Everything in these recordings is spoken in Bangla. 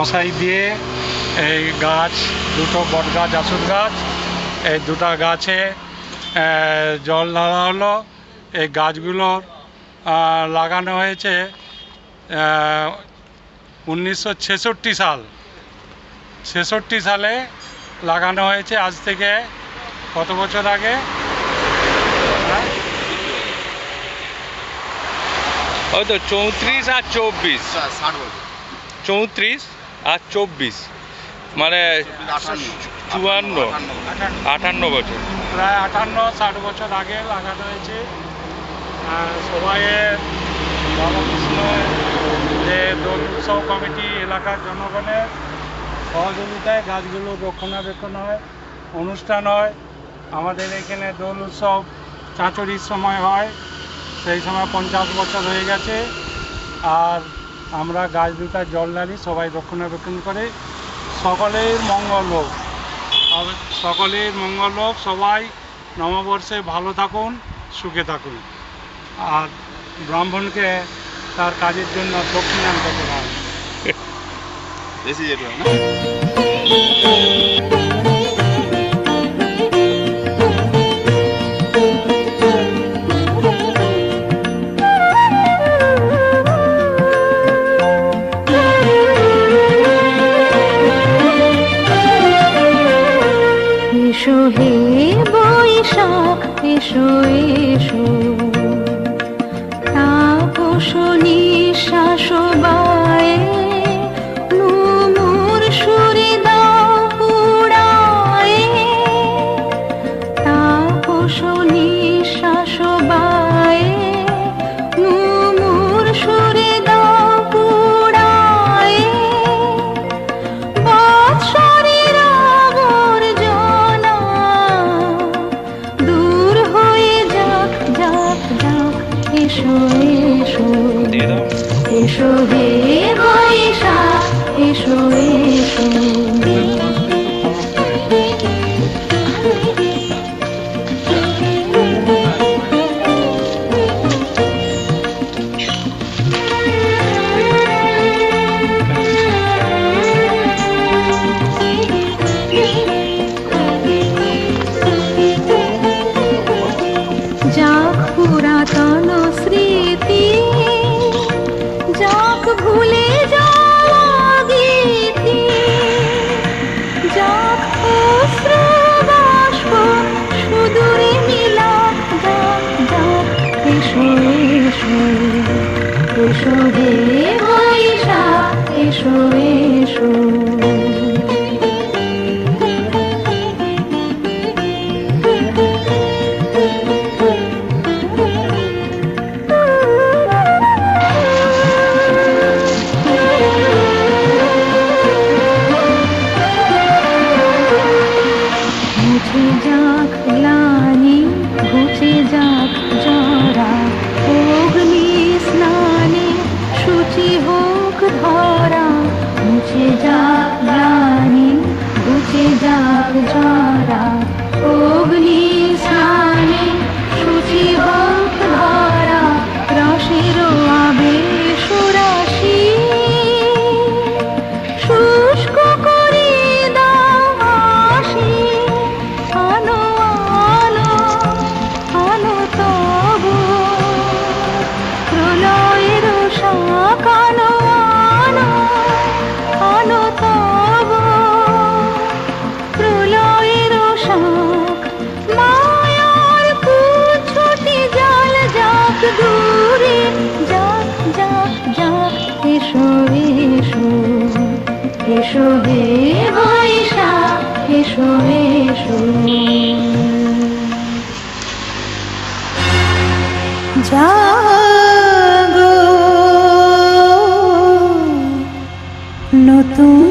মশারি দিয়ে এই গাছ দুটো বট গাছ আশুর গাছ এই দুটো গাছে জল ঢালা হলো। এই গাছগুলো লাগানো হয়েছে 1966 সাল 66 সালে লাগানো হয়েছে। আজ থেকে কত বছর আগে? হয়তো 34 আর 24, 34 আর 24 মানে 58 বছর, প্রায় 58-60 বছর আগে লাগানো হয়েছে। সবাইয়ের রামকৃষ্ণ যে দোল উৎসব কমিটি এলাকার জনগণের সহযোগিতায় গাছগুলো রক্ষণাবেক্ষণ হয়, অনুষ্ঠান হয়। আমাদের এখানে দোল উৎসব চাঁচড়ির সময় হয়, সেই সময় 50 বছর হয়ে গেছে। আর আমরা গাছ দুটার জল ঢালি, সবাই রক্ষণাবেক্ষণ করে। সকলের মঙ্গল হোক, সকলের মঙ্গল হোক। সবাই নববর্ষে ভালো থাকুন, সুখে থাকুন। আর ব্রাহ্মণকে তার কাজের জন্য দক্ষিণান্ত করা হয়। এসো হে বৈশাখ, এসো এসো, তাপস নিঃশ্বাস বায়ে, নুমুর সুরে দাও পুড়ায়ে, তাপস নিঃশ্বাস বায়ে, নুমুর সুরে দাও পুড়ায়ে, বৎসরের আবর্জনা দূর হয়ে যাক যাক যাক। এসো এসো, এসো হে বৈশাখ, এসো এসো। যাক পুরাতন স্মৃতি, যাক ভুলে যাওয়া গীতি, যাক অশ্রু বাষ্প সুদূরে মিলাপ, যাক যাক। এসো এসো, এসো হে বৈশাখ, এসো এসো। মুছে যাক গ্লানি, ঘুচে যাক জরা, অগ্নি স্নানে শুচি হোক ধরা। মুছে যাক গ্লানি, ঘুচে যাক জরা, অগ্নি স্নানে শুচি হোক ধরা। রসের আবেশ রাশি শুষ্ক করে দাও হাসি, আলো আলো আলো তব প্রলয়ের শাক, আলো আলো আলো তব প্রলয়ের শাক। মায়ার কুচ্ছটি জাল যাক দূরে, যাক যাক যাক। এসো এসো, এসো হে বৈশাখ, এসো এসো। জাগো নতুন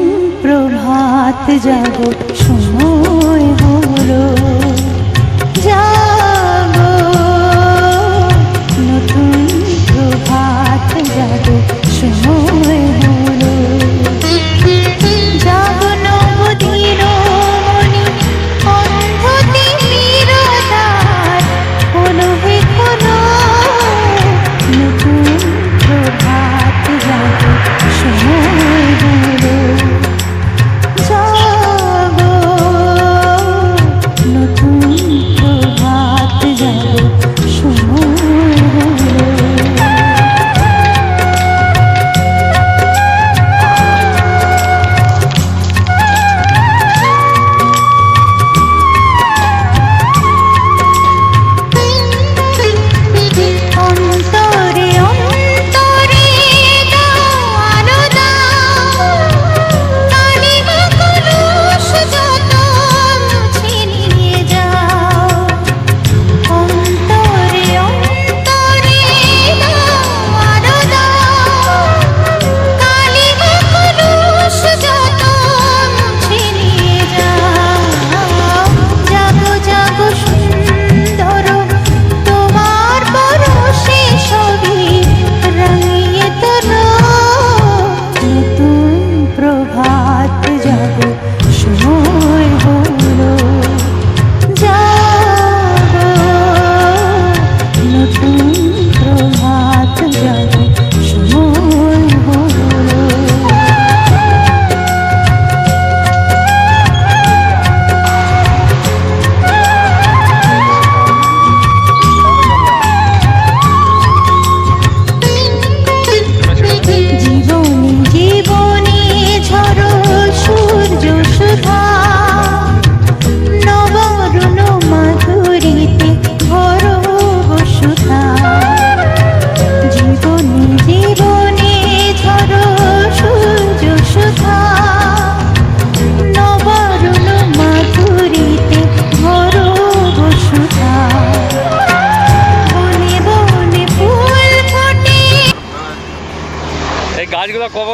প্রভাত, জাগো সময় হলো। জাগো নতুন প্রভাত, জাগো সময় হলো। জাগো নবদিন মনি, অন্ধ তিমিরতার হলো হে কোনো। নতুন প্রভাত, জাগো সময় হলো।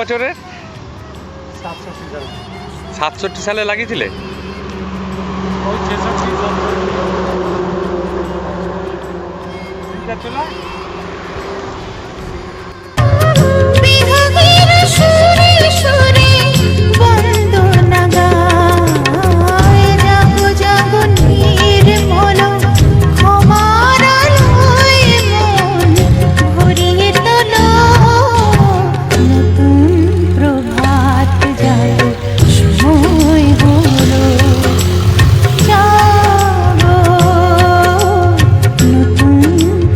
বছরের? 67 সালে 67 সালে লাগিয়েছিলে? ওই 66 ঠিক আছে না? বিহগের সুরে সুরে বন্দনা গায়, জাগো জাগো নির্মল ক্ষমার আলোয় মন ভরিয়ে তোলো। নতুন প্রভাত জাগো, সময় হলো। জাগো, নতুন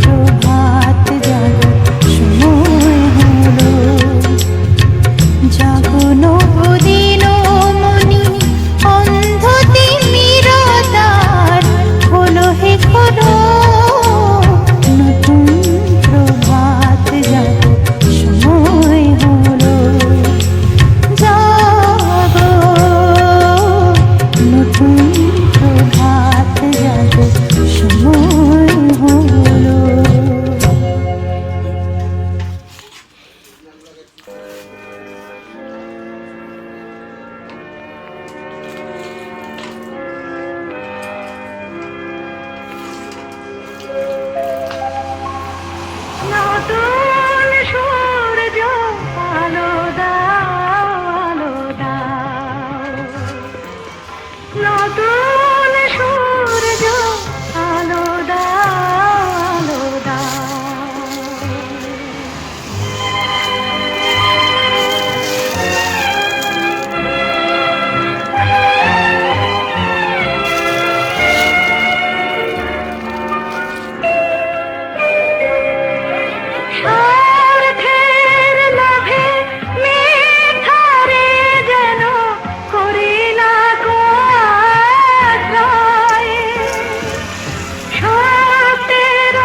প্রভাত জাগো, সময় হলো। জাগো নবদিন মনি, অন্ধ তিমিরতার হলো হে খোলো। নতুন প্রভাত জাগো, সময় হলো। জাগো, নতুন প্রভাত জাগো, সময় হলো। নতুন সূর্য আলো দাও, আলো দাও। নতুন সূর্য আলো দাও, আলো দাও। স্বার্থের লোভে মিথ্যারে যেন করি না গো আশ্রয়। সত্যের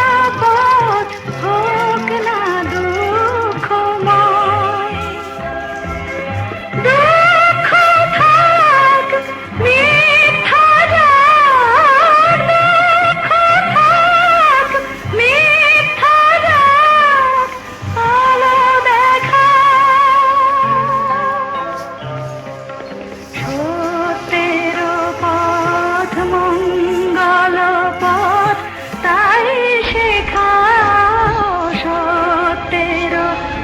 পথ হোক না দুঃখময়। দুঃখ থাক, মিথ্যা যাক, দুঃখ থাক, মিথ্যা যাক, আলো দেখা। সত্যের পথ মঙ্গল পথ, তাই শেখাও। সত্যের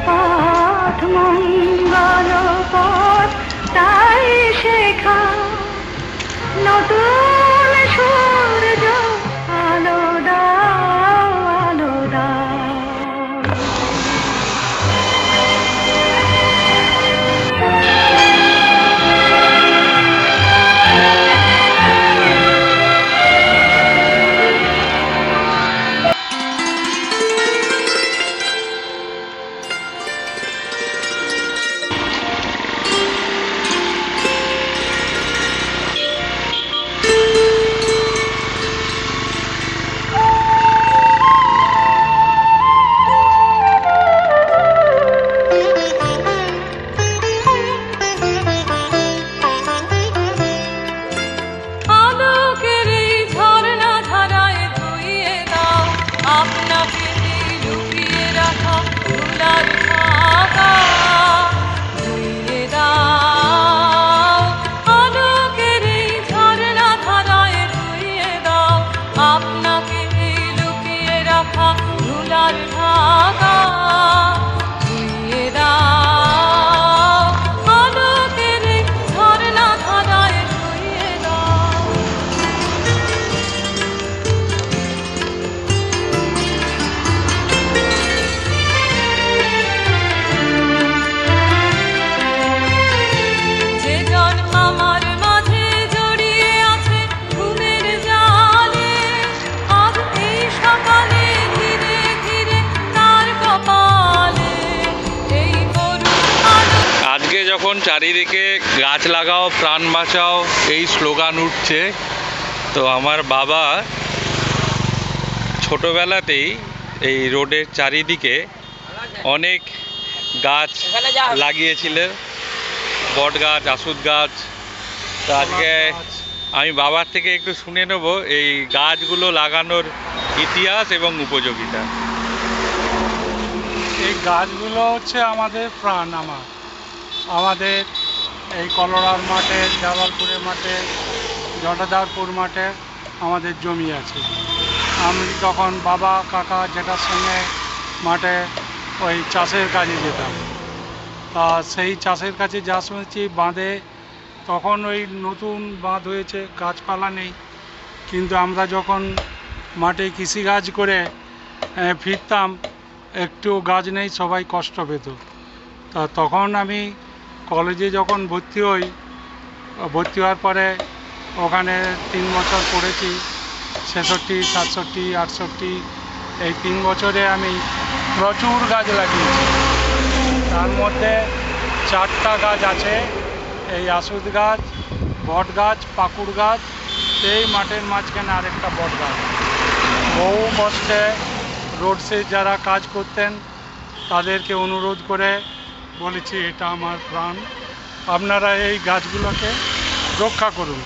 পথ মঙ্গল পথ, তাই শেখাও। নতুন সূর্য আলো দাও, আলো দাও। আলোকের এই ঝর্ণা ধারায় ধুইয়ে দাও আপনাকে লুকিয়ে রাখা ধুলার ঢাকা। ধুইয়ে দাও আলোকের এই ঝর্ণা ধারায় ধুইয়ে দাও আপনাকে লুকিয়ে রাখা ধুলার ঢাকা। ধুইয়ে দাও আলোকের এই ঝর্ণা ধারায় ধুইয়ে দাও। যে জন আমার মাঝে জড়িয়ে আছে ঘুমের জালে, আজ এই সকালে ধীরে ধীরে তার কপালে এই করুণ আলো। আজকে যখন চারিদিকে গাছ লাগাও প্রাণ বাঁচাও এই স্লোগান উঠছে, তো আমার বাবা ছোটবেলাতেই এই রোডের চারিদিকে অনেক গাছ লাগিয়েছিলেন, বট গাছ, আশুদ গাছ। তো আজকে আমি বাবার থেকে একটু শুনে নেব এই গাছগুলো লাগানোর ইতিহাস এবং উপযোগিতা। এই গাছগুলো হচ্ছে আমাদের প্রাণ। আমার আমাদের এই কলোরার মাঠে, জালালপুরের মাঠে, জটাধারপুর মাঠে আমাদের জমি আছে। আমি তখন বাবা কাকা যেটার সঙ্গে মাঠে ওই চাষের কাজে যেতাম। তা সেই চাষের কাছে যা শুনেছি বাঁধে, তখন ওই নতুন বাঁধ হয়েছে, গাছপালা নেই, কিন্তু আমরা যখন মাঠে কৃষিকাজ করে ফিরতাম, একটু গাছ নেই, সবাই কষ্ট পেত। তা তখন আমি কলেজে যখন ভর্তি হই, ভর্তি হওয়ার পরে ওখানে 3 বছর পড়েছি, 66, 67, 68, এই 3 বছরে আমি প্রচুর গাছ লাগিয়েছি। তার মধ্যে 4টা গাছ আছে, এই আশুদ গাছ, বট গাছ, পাকুড় গাছ, সেই মাঠের মাঝখানে আরেকটা বট গাছ। বহু কষ্টে রোডসে যারা কাজ করতেন তাদেরকে অনুরোধ করে বলেছি, এটা আমার প্রাণ, আপনারা এই গাছগুলোকে রক্ষা করুন,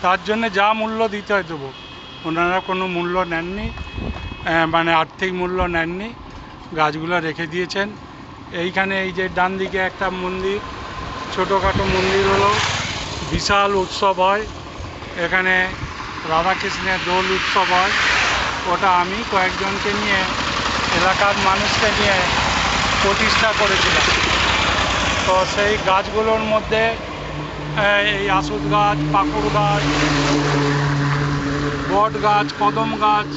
তার জন্য যা মূল্য দিতে হয় দেবো। ওনারা কোনো মূল্য নেননি, মানে আর্থিক মূল্য নেননি, গাছগুলো রেখে দিয়েছেন। এইখানে এই যে ডান দিকে একটা মন্দির, ছোটোখাটো মন্দির হলো, বিশাল উৎসব হয় এখানে, রাধাকৃষ্ণের দোল উৎসব হয়, ওটা আমি কয়েকজনকে নিয়ে, এলাকার মানুষকে নিয়ে প্রতিষ্ঠা করেছিলাম। তো সেই গাছগুলোর মধ্যে এই আশুদ গাছ, পাকুড় গাছ, বট গাছ, কদম গাছ,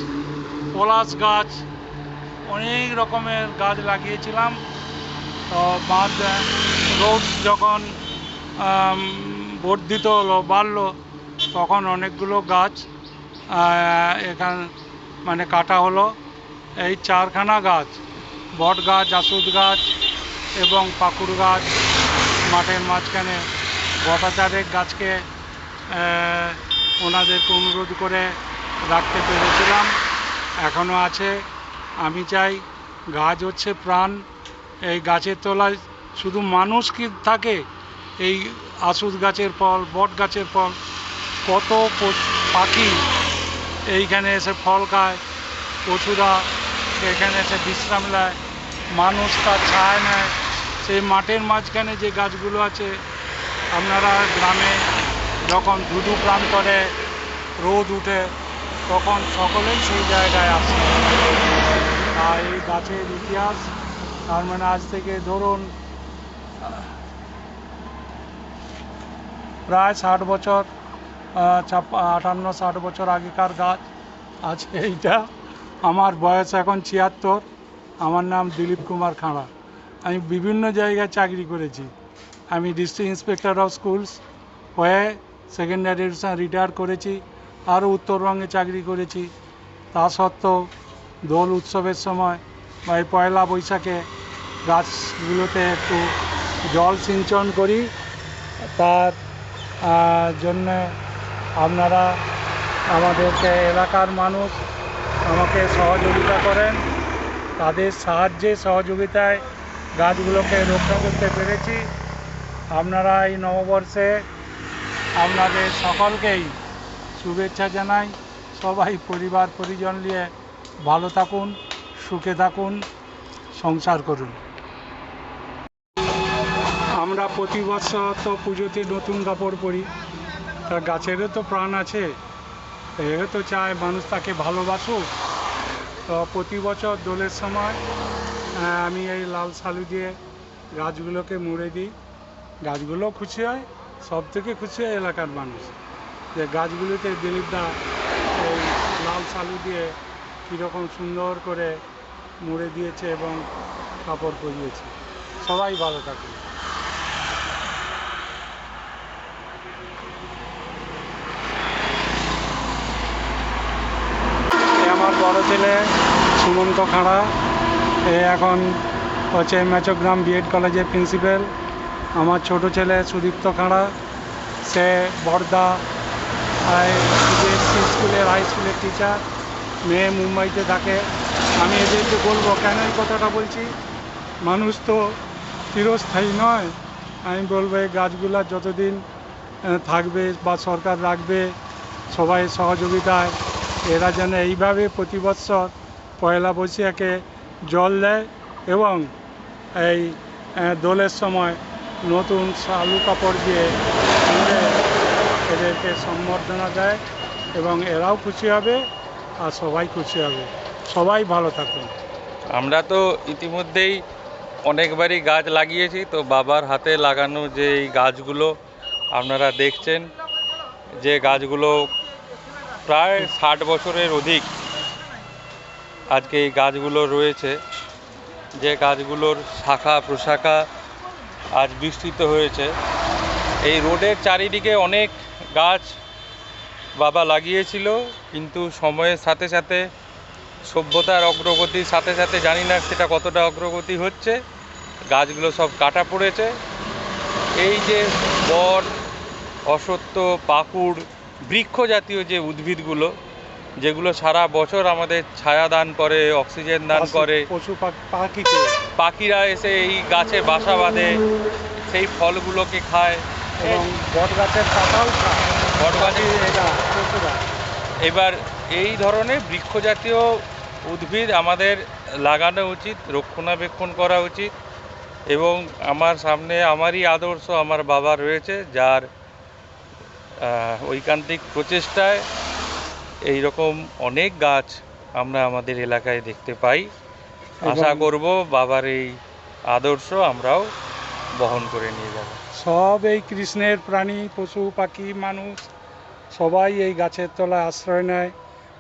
পলাশ গাছ, অনেক রকমের গাছ লাগিয়েছিলাম। তো বাঁধ রোড যখন বর্ধিত হলো, বাড়লো, তখন অনেকগুলো গাছ এখান মানে কাটা হলো। এই 4খানা গাছ, বট গাছ, আশুদ গাছ এবং পাকুড় গাছ, মাঠের মাঝখানে গোটা গাছকে ওনাদেরকে অনুরোধ করে রাখতে পেরেছিলাম, এখনও আছে। আমি চাই, গাছ হচ্ছে প্রাণ, এই গাছের তলায় শুধু মানুষ কি থাকে, এই আশুদ গাছের ফল, বট গাছের ফল, কত পাখি এইখানে এসে ফল খায়, পশুরা এখানে এসে বিশ্রাম নেয়, মানুষ তার ছায়া নেয়। সেই মাঠের মাঝখানে যে গাছগুলো আছে, আপনারা গ্রামে যখন ধুধু প্রান্তরে রোদ উঠে, তখন সকলেই সেই জায়গায় আসে। আর এই গাছের ইতিহাস, তার মানে আজ থেকে ধরুন প্রায় 60 বছর, 58-60 বছর আগেকার গাছ আছে এইটা। আমার বয়স এখন 76। আমার নাম দিলীপ কুমার খাঁড়া। আমি বিভিন্ন জায়গায় চাকরি করেছি। আমি ডিস্ট্রিক্ট ইন্সপেক্টর অফ স্কুলস হয়ে সেকেন্ডারি এডুকেশন রিটায়ার করেছি, আরও উত্তরবঙ্গে চাকরি করেছি। তা সত্ত্বেও দোল উৎসবের সময় বা এই পয়লা বৈশাখে গাছগুলোতে একটু জল সিঞ্চন করি। তার জন্য আপনারা, আমাদেরকে এলাকার মানুষ আমাকে সহযোগিতা করেন, তাদের সাহায্যে সহযোগিতায় গাছগুলোকে রক্ষা করতে পেরেছি। আপনারা এই নববর্ষে আপনাদের সকলকেই শুভেচ্ছা জানাই। সবাই পরিবার পরিজন নিয়ে ভালো থাকুন, সুখে থাকুন, সংসার করুন। আমরা প্রতি বছর তো পুজোতে নতুন কাপড় পরি, তা গাছেরও তো প্রাণ আছে, এও তো চায় মানুষ তাকে ভালোবাসুক। তো প্রতি বছর দোলের সময় আমি এই লাল শালু দিয়ে গাছগুলোকে মুড়ে দিই। গাছগুলো খুশি হয়, সব থেকে খুশি হয় এলাকার মানুষ, যে গাছগুলোতে দিলীপদা এই লাল শালু দিয়ে কীরকম সুন্দর করে মুড়ে দিয়েছে এবং কাপড় পরিয়েছে। সবাই ভালো থাকে। আমার বড় ছেলে সুমন্ত খাঁড়া, এ এখন হচ্ছে মেচগ্রাম বিএড কলেজের প্রিন্সিপাল। আমার ছোট ছেলে সুদীপ্ত খাঁড়া, সে বর্ধা সিবিএসসি স্কুলের হাই স্কুলের টিচার, মেয়ে মুম্বাইতে থাকে। আমি এদেরকে বলবো, কেন এই কথাটা বলছি, মানুষ তো চিরস্থায়ী নয়। আমি বলবো এই গাছগুলা যতদিন থাকবে বা সরকার রাখবে, সবাই সহযোগিতায় এরা যেন এইভাবে প্রতি বৎসর পয়লা বৈশাখে জল দেয় এবং এই দোলের সময় নতুন শালু কাপড় দিয়ে আমরা এদেরকে সম্বর্ধনা দেয় এবং এরাও খুশি হবে আর সবাই খুশি হবে। সবাই ভালো থাকুন। আমরা তো ইতিমধ্যেই অনেকবারই গাছ লাগিয়েছি, তো বাবার হাতে লাগানো যে এই গাছগুলো আপনারা দেখছেন, যে গাছগুলো প্রায় 60 বছরের অধিক আজকে এই গাছগুলো রয়েছে, যে গাছগুলোর শাখা প্রশাখা আজ বিস্তৃত হয়েছে। এই রোডের চারিদিকে অনেক গাছ বাবা লাগিয়েছিল, কিন্তু সময়ের সাথে সাথে সভ্যতার অগ্রগতির সাথে সাথে জানি না সেটা কতটা অগ্রগতি হচ্ছে, গাছগুলো সব কাটা পড়েছে। এই যে বট, অশ্বত্থ, পাকুড়, বৃক্ষ জাতীয় যে উদ্ভিদগুলো, যেগুলো সারা বছর আমাদের ছায়া দান করে, অক্সিজেন দান করে, পশু পাখিকে পাখিরা এসে এই গাছে বাসা বাঁধে, সেই ফলগুলোকে খায় এবং বট গাছের পাতাও খায়। বট গাছে এটা পশুরা। এবার এই ধরনের বৃক্ষ জাতীয় উদ্ভিদ আমাদের লাগানো উচিত, রক্ষণাবেক্ষণ করা উচিত। এবং আমার সামনে আমারই আদর্শ আমার বাবা রয়েছে, যার ঐকান্তিক প্রচেষ্টায় এই রকম অনেক গাছ আমরা আমাদের এলাকায় দেখতে পাই। আশা করব বাবার এই আদর্শ আমরাও বহন করে নিয়ে যাব। সব এই কৃষ্ণের প্রাণী, পশু পাখি, মানুষ সবাই এই গাছের তলায় আশ্রয় নেয়।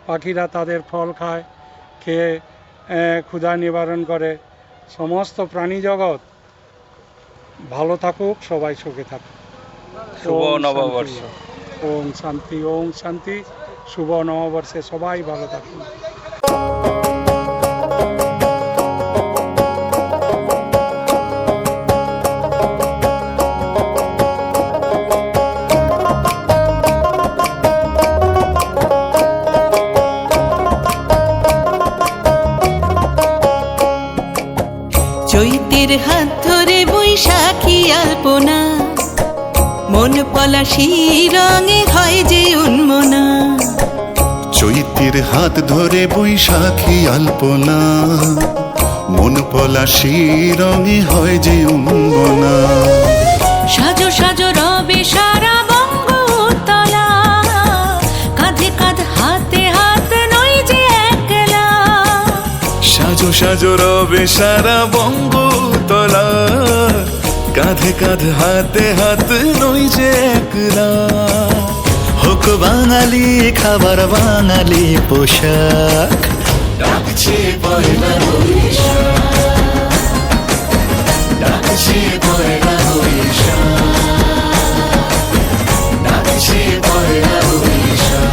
পাখিরা তাদের ফল খায়, খেয়ে ক্ষুধা নিবারণ করে। সমস্ত প্রাণী জগৎ ভালো থাকুক, সবাই সুখে থাকুক। শুভ নববর্ষ। ওম শান্তি, ওম শান্তি। শুভ নববর্ষে সবাই ভালো থাকুন। চৈতের হাত ধরে বৈশাখী আলপনা, মন পলাশি রঙে হয় যে উন্মনা। চৈতের হাত ধরে বৈশাখী আলপনা, মন পলাশি রঙে হয় যে উন্মনা। সাজো সাজো রবে সারা বঙ্গতলা, কাঁধে কাঁধ হাতে হাত নই যে একলা। সাজো সাজো রবে সারা বঙ্গতলা, কাঁধে কাঁধ হাতে হাত নই যে একলা। হোক বাঙালি খাবার, বাঙালি পোশাক, ডাকছে পয়লা বৈশাখ, ডাকছে পয়লা বৈশাখ, ডাকছে পয়লা বৈশাখ।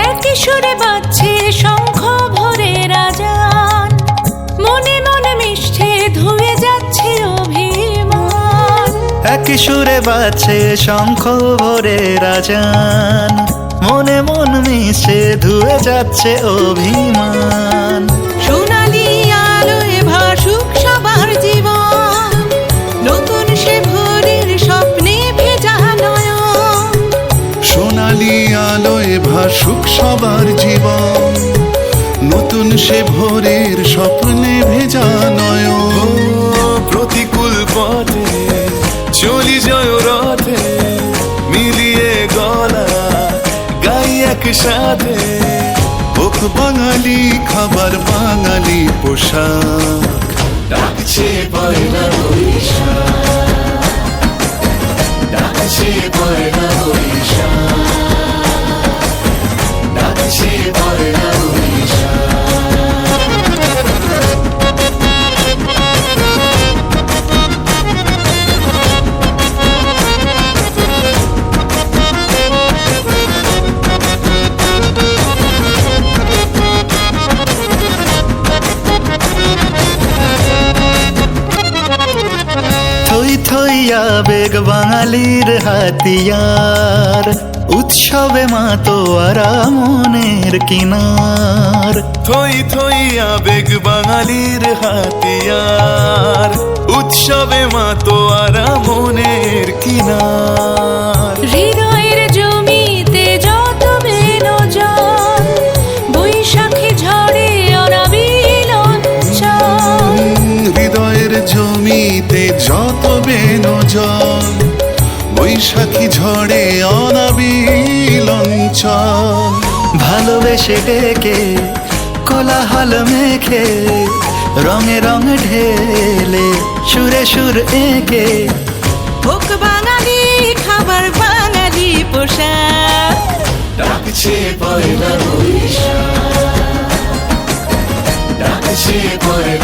একই সুরে বাজছে শঙ্খ ভরে রাজান, মনে মনে মিশছে ধুয়ে যাচ্ছে অভিমান। একই সুরে বাজছে শঙ্খ ভরে রাজান, মনে মন মিশে ধুয়ে যাচ্ছে অভিমান। সোনালি আলোয় ভাসুক সবার জীবন, নতুন সে ভোরের স্বপ্নে ভেজা নয়ন। সোনালি আলোয় ভাসুক সবার জীবন, নতুন সে ভোরের স্বপ্নে ভেজা নয়ন। প্রতিকূল পথে চলি জয় রথে, মিলিয়ে গলা গাই একসাথে। হোক বাঙালি খাবার, বাঙালি পোশাক, ডাকছে পয়লা বৈশাখ, ডাকছে পয়লা বৈশাখ, ডাকছে পয়লা বৈশাখ। আবেগ বাঙালির হাতিয়ার, উৎসবে মাতোয়ারা মনের কিনার। থই থই আবেগ বাঙালির হাতিয়ার, উৎসবে মাতোয়ারা মনের কিনার। হৃদয়ের জমিতে যত বেনজন, বৈশাখী ঝড়ে অনাবিল অঞ্চল। হৃদয়ের জমিতে যত বেনজন, বৈশাখী ঝড়ে অনাবিল অঞ্চল। ভালোবেসে ডেকে কোলাহল মেখে, রঙে রঙ ঢেলে সুরে সুর এঁকে। হোক বাঙালি খাবার বাঙালি পোশাক, ডাকছে পয়লা বৈশাখ, ডাকছে পয়লা